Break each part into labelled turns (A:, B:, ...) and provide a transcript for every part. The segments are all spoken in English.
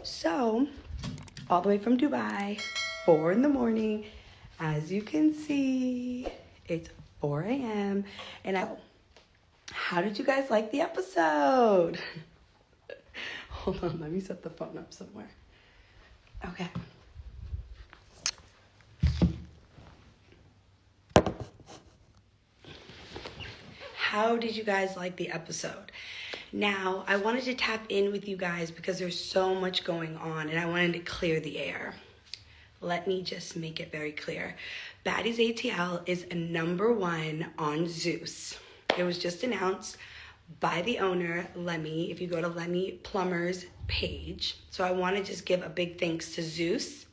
A: So, all the way from Dubai, 4 in the morning. As you can see, it's 4 a.m. And how did you guys like the episode? Hold on, let me set the phone up somewhere. Okay. How did you guys like the episode? Now, I wanted to tap in with you guys because there's so much going on and I wanted to clear the air. Let me just make it very clear. Baddies ATL is number 1 on Zeus. It was just announced by the owner, Lemmy, if you go to Lemmy Plumber's page. So I want to just give a big thanks to Zeus.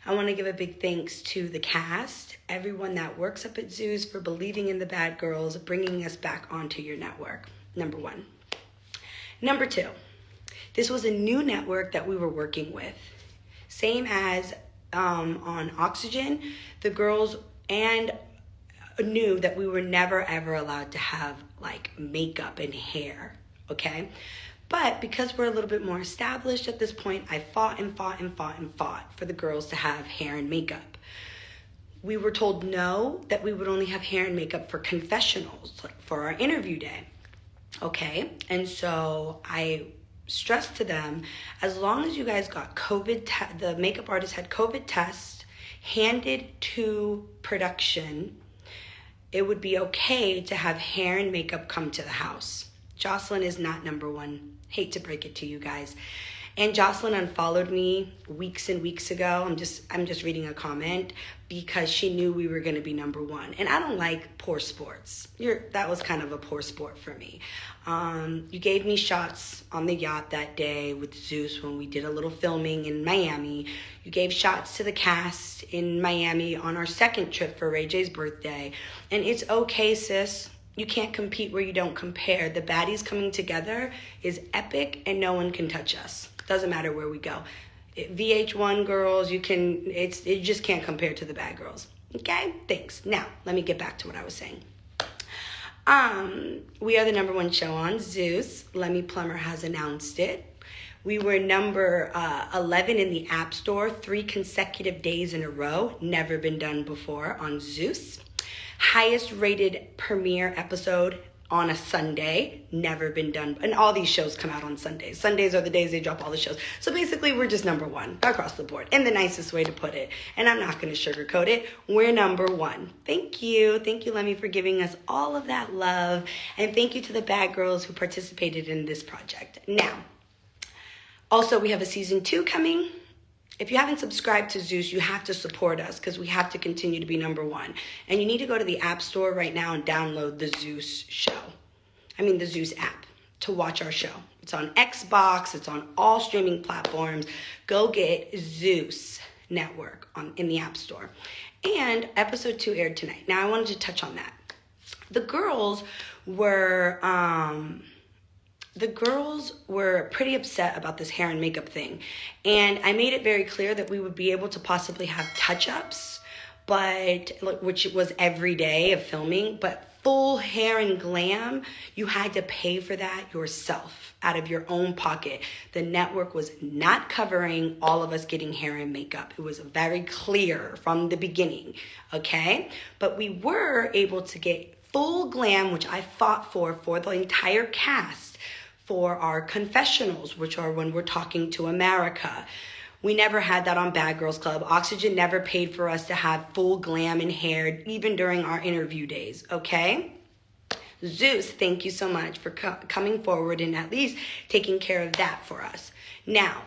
A: I want to give a big thanks to the cast, everyone that works up at Zeus for believing in the bad girls, bringing us back onto your network, number 1. Number 2, this was a new network that we were working with. Same as on Oxygen, the girls and knew that we were never ever allowed to have like makeup and hair, okay? But because we're a little bit more established at this point, I fought for the girls to have hair and makeup. We were told no, that we would only have hair and makeup for confessionals, like for our interview day, okay? And so I stressed to them, as long as you guys got COVID, the makeup artist had COVID tests handed to production, it would be okay to have hair and makeup come to the house. Joseline is not number 1. Hate to break it to you guys. And Joseline unfollowed me weeks and weeks ago. I'm just reading a comment because she knew we were going to be number 1. And I don't like poor sports. That was kind of a poor sport for me. You gave me shots on the yacht that day with Zeus when we did a little filming in Miami. You gave shots to the cast in Miami on our second trip for Ray J's birthday. And it's okay, sis. You can't compete where you don't compare. The baddies coming together is epic and no one can touch us. Doesn't matter where we go. VH1 girls, it just can't compare to the bad girls. Okay? Thanks. Now, let me get back to what I was saying. We are the number 1 show on Zeus. Lemmy Plumber has announced it. We were number 11 in the App Store 3 consecutive days in a row. Never been done before on Zeus. Highest rated premiere episode on a Sunday. Never been done. And all these shows come out on Sundays. Sundays are the days they drop all the shows. So basically, we're just number 1 across the board. In the nicest way to put it. And I'm not going to sugarcoat it. We're number 1. Thank you. Thank you, Lemmy, for giving us all of that love. And thank you to the bad girls who participated in this project. Now, also, we have a season 2 coming. If you haven't subscribed to Zeus, you have to support us because we have to continue to be number 1. And you need to go to the App Store right now and download the Zeus the Zeus app to watch our show. It's on Xbox. It's on all streaming platforms. Go get Zeus Network in the App Store. And episode 2 aired tonight. Now, I wanted to touch on that. The girls were pretty upset about this hair and makeup thing. And I made it very clear that we would be able to possibly have touch-ups, which was every day of filming, but full hair and glam, you had to pay for that yourself out of your own pocket. The network was not covering all of us getting hair and makeup. It was very clear from the beginning, okay? But we were able to get full glam, which I fought for the entire cast, for our confessionals, which are when we're talking to America. We never had that on Bad Girls Club. Oxygen never paid for us to have full glam and hair, even during our interview days, okay? Zeus, thank you so much for coming forward and at least taking care of that for us. Now,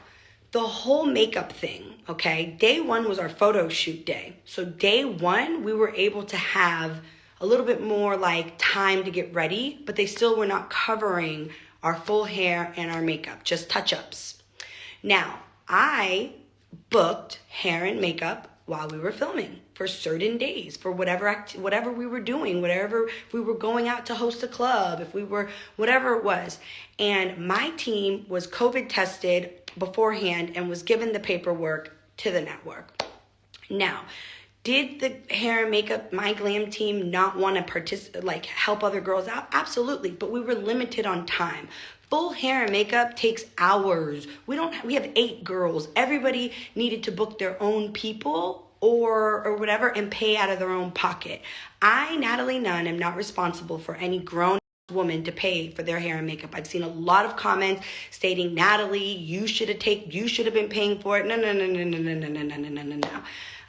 A: the whole makeup thing, okay? Day 1 was our photo shoot day. So day 1, we were able to have a little bit more like time to get ready, but they still were not covering our full hair and our makeup, just touch-ups. Now, I booked hair and makeup while we were filming for certain days, for whatever we were doing, whatever we were going out to host a club, whatever it was. And my team was COVID tested beforehand and was given the paperwork to the network. Now, did the hair and makeup, my glam team, not want to help other girls out? Absolutely, but we were limited on time. Full hair and makeup takes hours. We have 8 girls. Everybody needed to book their own people or whatever and pay out of their own pocket. I, Natalie Nunn, am not responsible for any grown woman to pay for their hair and makeup. I've seen a lot of comments stating, Natalie, you should have been paying for it. No.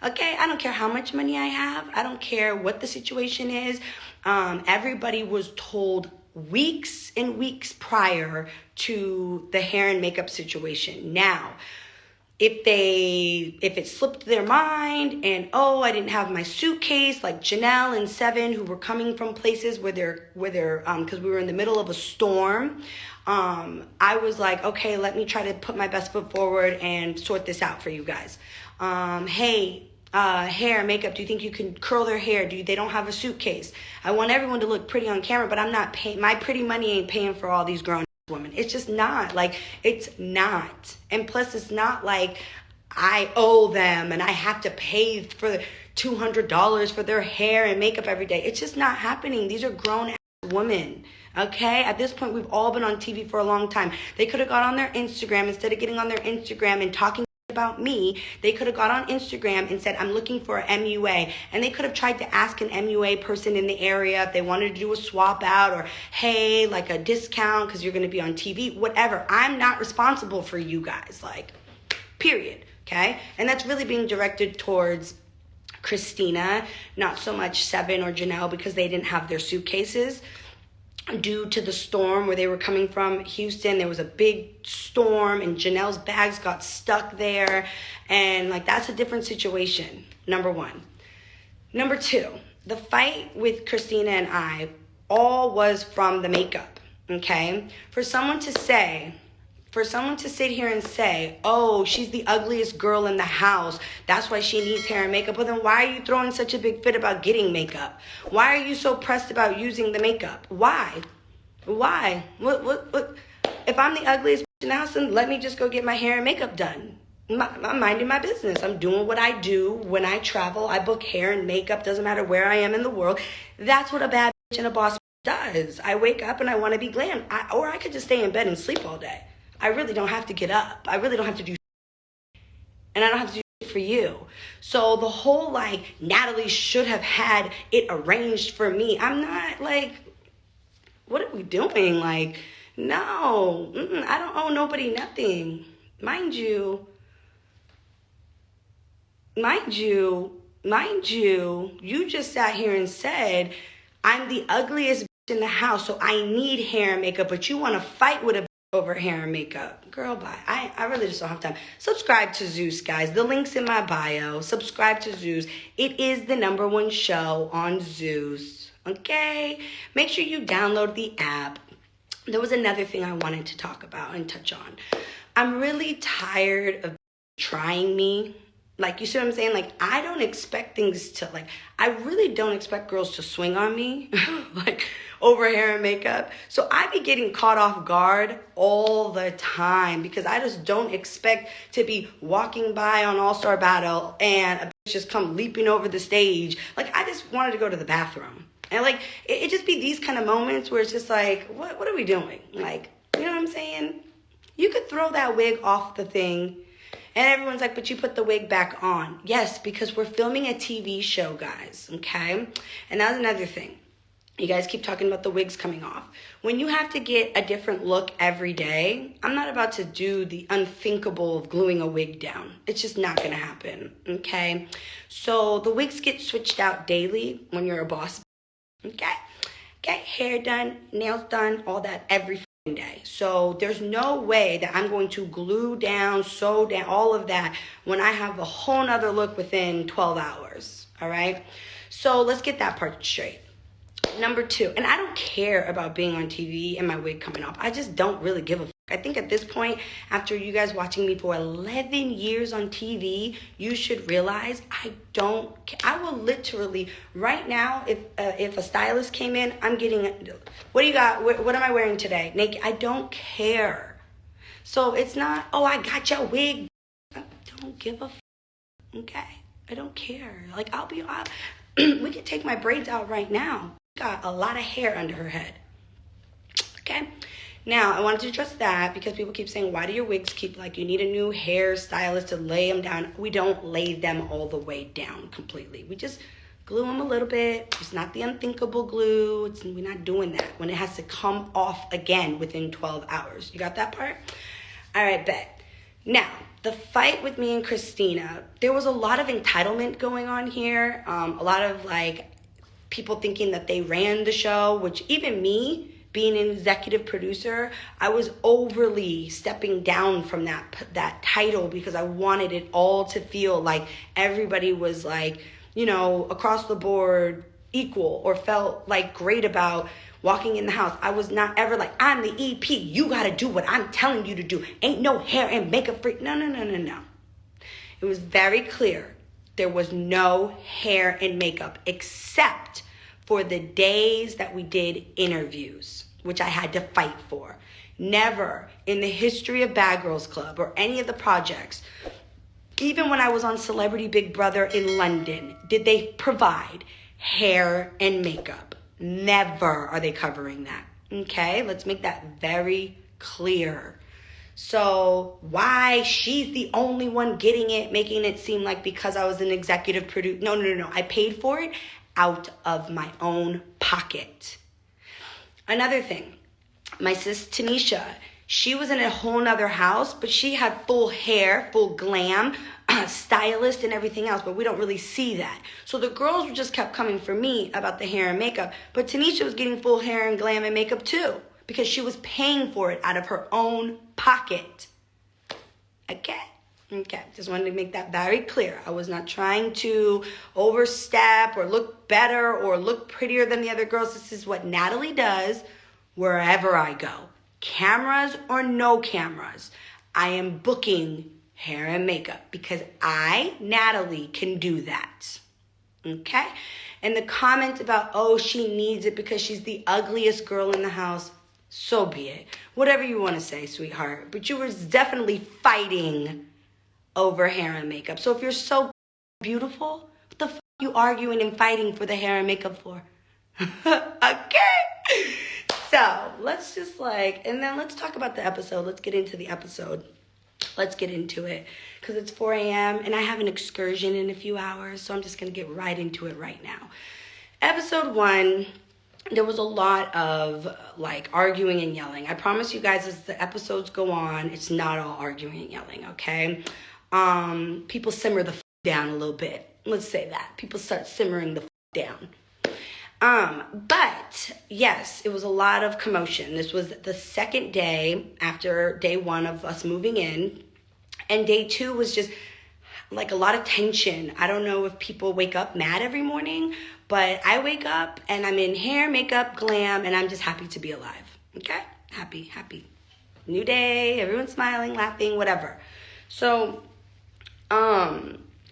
A: Okay, I don't care how much money I have. I don't care what the situation is. Everybody was told weeks and weeks prior to the hair and makeup situation. Now, if it slipped their mind and, I didn't have my suitcase, like Janelle and Seven, who were coming from places because we were in the middle of a storm, I was like, okay, let me try to put my best foot forward and sort this out for you guys. Hair, makeup, do you think you can curl their hair? They don't have a suitcase? I want everyone to look pretty on camera, but I'm not paying, my pretty money ain't paying for all these grown women. It's just not. It's not. And plus, it's not like I owe them and I have to pay for $200 for their hair and makeup every day. It's just not happening. These are grown women. Okay? At this point, we've all been on TV for a long time. They could have got on their Instagram instead of getting on their Instagram and talking about me. They could have got on Instagram and said, I'm looking for an MUA. And they could have tried to ask an MUA person in the area if they wanted to do a swap out or, hey, like a discount because you're going to be on TV, whatever. I'm not responsible for you guys, period. Okay? And that's really being directed towards Christina, not so much Seven or Janelle because they didn't have their suitcases. Due to the storm where they were coming from Houston, there was a big storm and Janelle's bags got stuck there. And that's a different situation, number one. Number two, the fight with Christina and I all was from the makeup, okay? For someone to sit here and say, oh, she's the ugliest girl in the house, that's why she needs hair and makeup. Well, then why are you throwing such a big fit about getting makeup? Why are you so pressed about using the makeup? Why? What? If I'm the ugliest in the house, then let me just go get my hair and makeup done. I'm minding my business. I'm doing what I do when I travel. I book hair and makeup. Doesn't matter where I am in the world. That's what a bad bitch and a boss does. I wake up and I want to be glam. Or I could just stay in bed and sleep all day. I really don't have to get up. I really don't have to do and I don't have to do for you. So the whole Natalie should have had it arranged for me. I'm not what are we doing? No, I don't owe nobody nothing. Mind you, you just sat here and said, I'm the ugliest bitch in the house, so I need hair and makeup, but you want to fight with a over hair and makeup. Girl, bye. I really just don't have time. Subscribe to Zeus, guys. The link's in my bio. Subscribe to Zeus. It is the #1 show on Zeus. Okay? Make sure you download the app. There was another thing I wanted to talk about and touch on. I'm really tired of trying me. You see what I'm saying? I don't expect things to, I really don't expect girls to swing on me, over hair and makeup. So I be getting caught off guard all the time because I just don't expect to be walking by on All-Star Battle and a bitch just come leaping over the stage. I just wanted to go to the bathroom. And, it just be these kind of moments where it's just what are we doing? You know what I'm saying? You could throw that wig off the thing. And everyone's like, but you put the wig back on. Yes, because we're filming a TV show, guys, okay? And that's another thing. You guys keep talking about the wigs coming off. When you have to get a different look every day, I'm not about to do the unthinkable of gluing a wig down. It's just not going to happen, okay? So the wigs get switched out daily when you're a boss, okay? Get hair done, nails done, all that every day. So there's no way that I'm going to glue down, sew down, all of that when I have a whole nother look within 12 hours, all right? So let's get that part straight. Number 2, and I don't care about being on TV and my wig coming off. I just don't really give a fuck. I think at this point, after you guys watching me for 11 years on TV, you should realize I will literally, right now, if a stylist came in, I'm getting, what do you got? What am I wearing today? Naked. I don't care. So it's not, oh, I got your wig. I don't give a fuck. Okay? I don't care. We could take my braids out right now. Got a lot of hair under her head. Okay? Now, I wanted to address that because people keep saying, why do your wigs keep, like, you need a new hairstylist to lay them down. We don't lay them all the way down completely. We just glue them a little bit. It's not the unthinkable glue. We're not doing that when it has to come off again within 12 hours. You got that part? All right, bet. Now, the fight with me and Christina, there was a lot of entitlement going on here. A lot of, like, people thinking that they ran the show, which even me, being an executive producer, I was overly stepping down from that title because I wanted it all to feel like everybody was, like, you know, across the board equal, or felt like great about walking in the house. I was not ever like, I'm the EP, you gotta do what I'm telling you to do. Ain't no hair and makeup free. No. It was very clear. There was no hair and makeup except for the days that we did interviews, which I had to fight for. Never in the history of Bad Girls Club or any of the projects, even when I was on Celebrity Big Brother in London, did they provide hair and makeup. Never are they covering that. Okay, let's make that very clear. So why she's the only one getting it, making it seem like because I was an executive producer. No. I paid for it out of my own pocket. Another thing, my sis Tanisha, she was in a whole nother house, but she had full hair, full glam, stylist and everything else, but we don't really see that. So the girls just kept coming for me about the hair and makeup, but Tanisha was getting full hair and glam and makeup too, because she was paying for it out of her own pocket. Okay, just wanted to make that very clear. I was not trying to overstep or look better or look prettier than the other girls. This is what Natalie does wherever I go. Cameras or no cameras, I am booking hair and makeup because I, Natalie, can do that. Okay? And the comment about, oh, she needs it because she's the ugliest girl in the house, so be it. Whatever you want to say, sweetheart. But you were definitely fighting over hair and makeup. So if you're so beautiful, what the f*** are you arguing and fighting for the hair and makeup for? Okay? So let's just and then let's talk about the episode. Let's get into the episode. Let's get into it because it's 4 a.m. and I have an excursion in a few hours. So I'm just going to get right into it right now. Episode 1, there was a lot of arguing and yelling. I promise you guys as the episodes go on, it's not all arguing and yelling, okay? People simmer the down a little bit. Let's say that. People start simmering the down. But yes, it was a lot of commotion. This was the second day after day 1 of us moving in. And day 2 was just a lot of tension. I don't know if people wake up mad every morning, but I wake up and I'm in hair, makeup, glam, and I'm just happy to be alive. Okay? Happy. New day, everyone's smiling, laughing, whatever. So,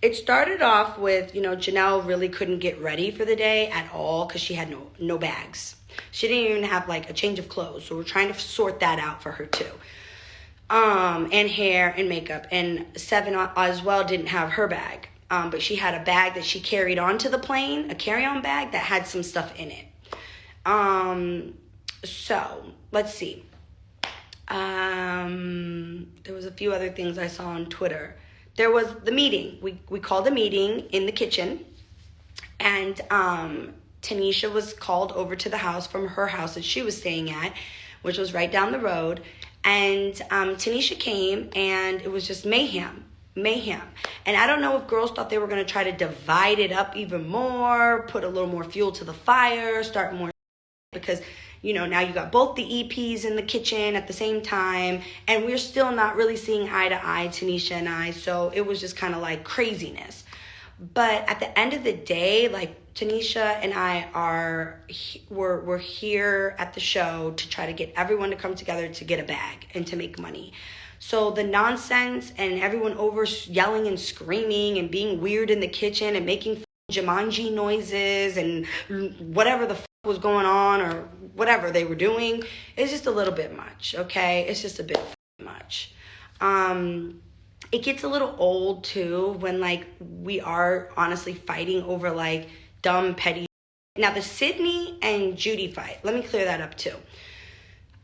A: it started off with, Janelle really couldn't get ready for the day at all because she had no bags. She didn't even have a change of clothes. So we're trying to sort that out for her too. And hair and makeup. And Seven as well didn't have her bag. But she had a bag that she carried onto the plane, a carry-on bag that had some stuff in it. So let's see. There was a few other things I saw on Twitter. There was the meeting. We called a meeting in the kitchen, and Tanisha was called over to the house from her house that she was staying at, which was right down the road. And Tanisha came, and it was just mayhem. And I don't know if girls thought they were going to try to divide it up even more, put a little more fuel to the fire, start more, because now you got both the EPs in the kitchen at the same time, and we're still not really seeing eye to eye, Tanisha and I, so it was just kind of craziness. But at the end of the day, Tanisha and I we're here at the show to try to get everyone to come together to get a bag and to make money. So the nonsense and everyone over yelling and screaming and being weird in the kitchen and making Jumanji noises and whatever the was going on or whatever they were doing, it's just a little bit much, okay? It's just a bit much. It gets a little old too when we are honestly fighting over dumb petty. Now the Sydney and Judy fight, let me clear that up too.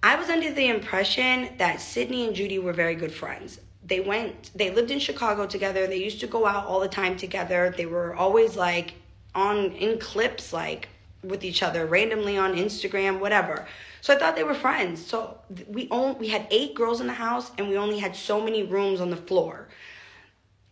A: I was under the impression that Sydney and Judy were very good friends. They lived in Chicago together. They used to go out all the time together. They were always like in clips, like with each other, randomly on Instagram, whatever. So I thought they were friends. So we had 8 girls in the house, and we only had so many rooms on the floor.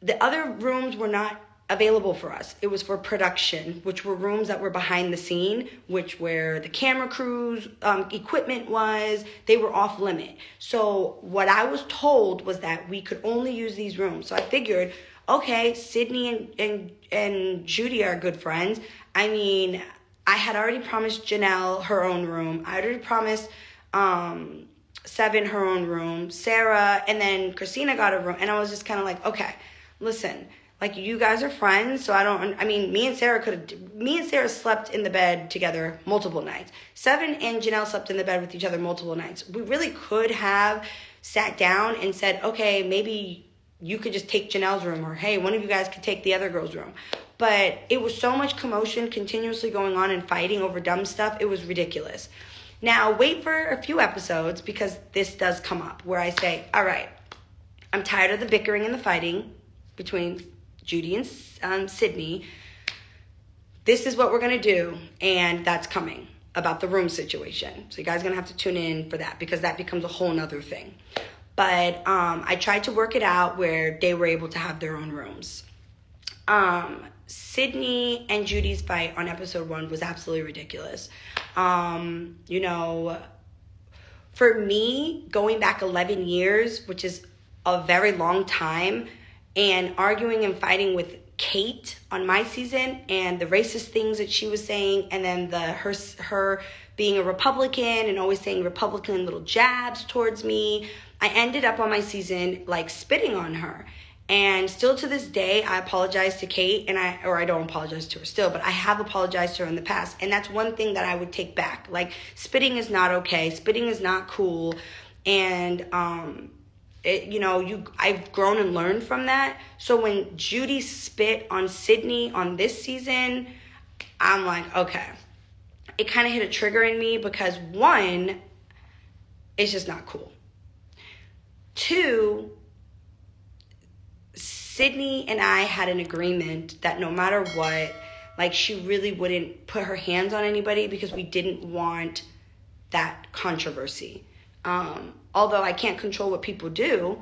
A: The other rooms were not available for us. It was for production, which were rooms that were behind the scene, which where the camera crews, equipment was, they were off limit. So what I was told was that we could only use these rooms. So I figured, okay, Sydney and Judy are good friends. I mean, I had already promised Janelle her own room. I already promised Seven her own room. Sarah, and then Christina got a room. And I was just kind of like, okay, listen, like, you guys are friends, so me and Sarah slept in the bed together multiple nights. Seven and Janelle slept in the bed with each other multiple nights. We really could have sat down and said, okay, maybe you could just take Janelle's room, or hey, one of you guys could take the other girl's room. But it was so much commotion continuously going on and fighting over dumb stuff. It was ridiculous. Now, wait for a few episodes, because this does come up where I say, all right, I'm tired of the bickering and the fighting between Judy and Sydney. This is what we're going to do, and that's coming about the room situation. So you guys are going to have to tune in for that, because that becomes a whole nother thing. But I tried to work it out where they were able to have their own rooms. Sydney and Judy's fight on episode 1 was absolutely ridiculous. For me, going back 11 years, which is a very long time, and arguing and fighting with Kate on my season, and the racist things that she was saying, and then her being a Republican and always saying Republican little jabs towards me, I ended up on my season like spitting on her. And still to this day, I apologize to Kate, I don't apologize to her still, but I have apologized to her in the past. And that's one thing that I would take back. Like, spitting is not okay. Spitting is not cool. And, I've grown and learned from that. So when Judy spit on Sydney on this season, I'm like, okay. It kind of hit a trigger in me, because 1, it's just not cool. 2, Sydney and I had an agreement that no matter what, like, she really wouldn't put her hands on anybody, because we didn't want that controversy. Although I can't control what people do,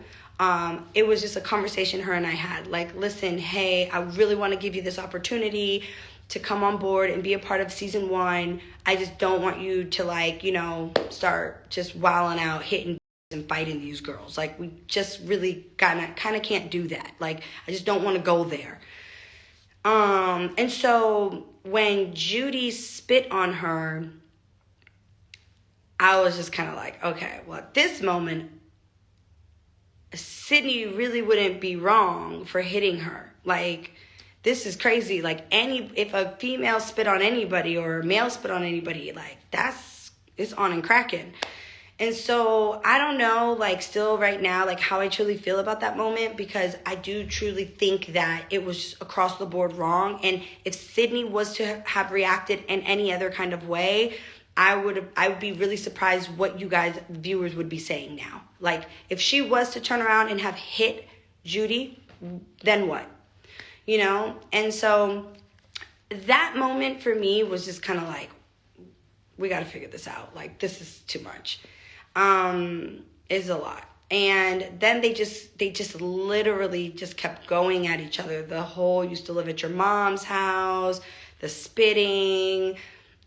A: it was just a conversation her and I had. Like, listen, hey, I really want to give you this opportunity to come on board and be a part of season 1. I just don't want you to, start just wilding out, hitting and fighting these girls. Like, we just really kind of can't do that. Like, I just don't want to go there. And so when Judy spit on her, I was just kind of like, okay, well, at this moment, Sydney really wouldn't be wrong for hitting her. Like, this is crazy. Like, if a female spit on anybody or a male spit on anybody, like, it's on and cracking. And so I don't know, like, still right now, like, how I truly feel about that moment, because I do truly think that it was just across the board wrong. And if Sydney was to have reacted in any other kind of way, I would be really surprised what you guys, viewers, would be saying now. Like, if she was to turn around and have hit Judy, then what? And so that moment for me was just kind of like, we got to figure this out. Like, this is too much. Is a lot. And then they just literally just kept going at each other. The whole used to live at your mom's house, the spitting,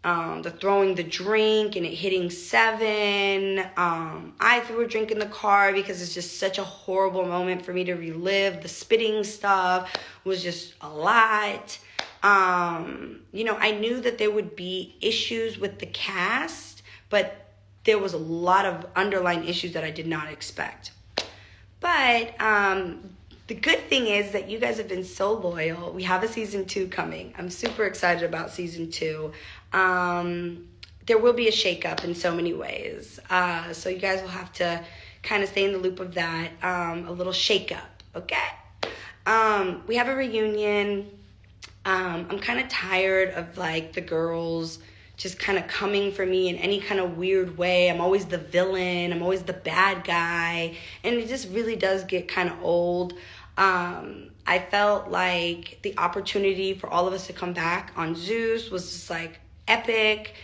A: the throwing the drink and it hitting Seven. I threw a drink in the car because it's just such a horrible moment for me to relive. The spitting stuff was just a lot. I knew that there would be issues with the cast, but there was a lot of underlying issues that I did not expect. But the good thing is that you guys have been so loyal. We have a season 2 coming. I'm super excited about season 2. There will be a shakeup in so many ways. So you guys will have to kind of stay in the loop of that. A little shakeup, okay? We have a reunion. I'm kind of tired of, like, the girls just kind of coming for me in any kind of weird way. I'm always the villain. I'm always the bad guy. And it just really does get kind of old. I felt like the opportunity for all of us to come back on Zeus was just like epic.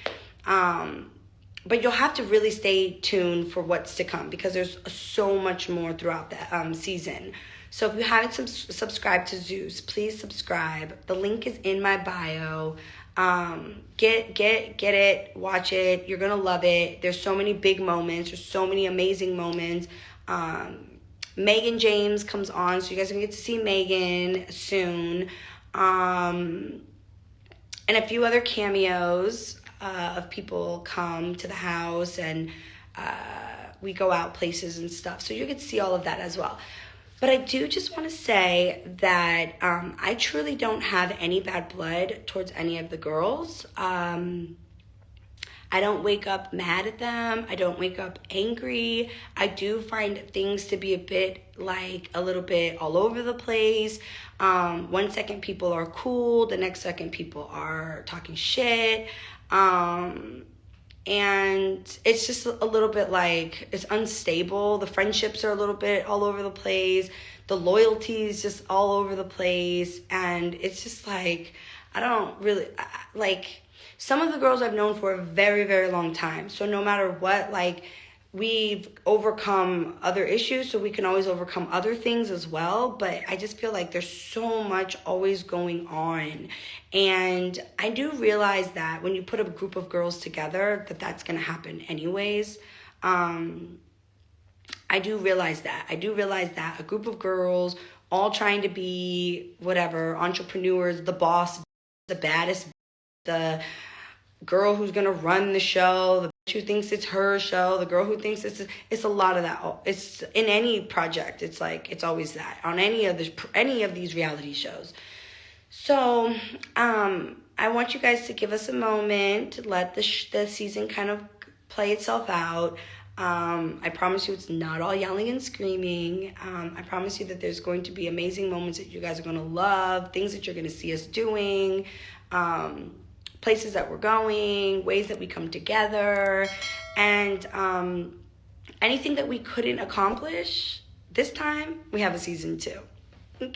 A: But you'll have to really stay tuned for what's to come because there's so much more throughout the season. So if you haven't subscribed to Zeus, please subscribe. The link is in my bio. Get it, watch it. You're gonna love it. There's so many big moments. There's so many amazing moments. Megan James comes on, so you guys are gonna get to see Megan soon. And a few other cameos of people come to the house, and we go out places and stuff. So you get to see all of that as well. But I do just want to say that I truly don't have any bad blood towards any of the girls. I don't wake up mad at them. I don't wake up angry. I do find things to be a little bit all over the place. 1 second people are cool. The next second people are talking shit. And it's just a little bit like, it's unstable. The friendships are a little bit all over the place. The loyalty is just all over the place. And it's just like, I don't really, like, some of the girls I've known for a very, very long time. So no matter what, like, we've overcome other issues, so we can always overcome other things as well. But I just feel like there's so much always going on. And I do realize that when you put a group of girls together, that's going to happen anyways. I do realize that. A group of girls all trying to be whatever, entrepreneurs, the boss, the baddest, the girl who's going to run the show, the bitch who thinks it's her show, the girl who thinks it's a lot of that. It's in any project. It's like, it's always that on any of these reality shows. So, I want you guys to give us a moment, let the season kind of play itself out. I promise you it's not all yelling and screaming. I promise you that there's going to be amazing moments that you guys are going to love, things that you're going to see us doing, places that we're going, ways that we come together, and anything that we couldn't accomplish this time, we have a season 2. Okay?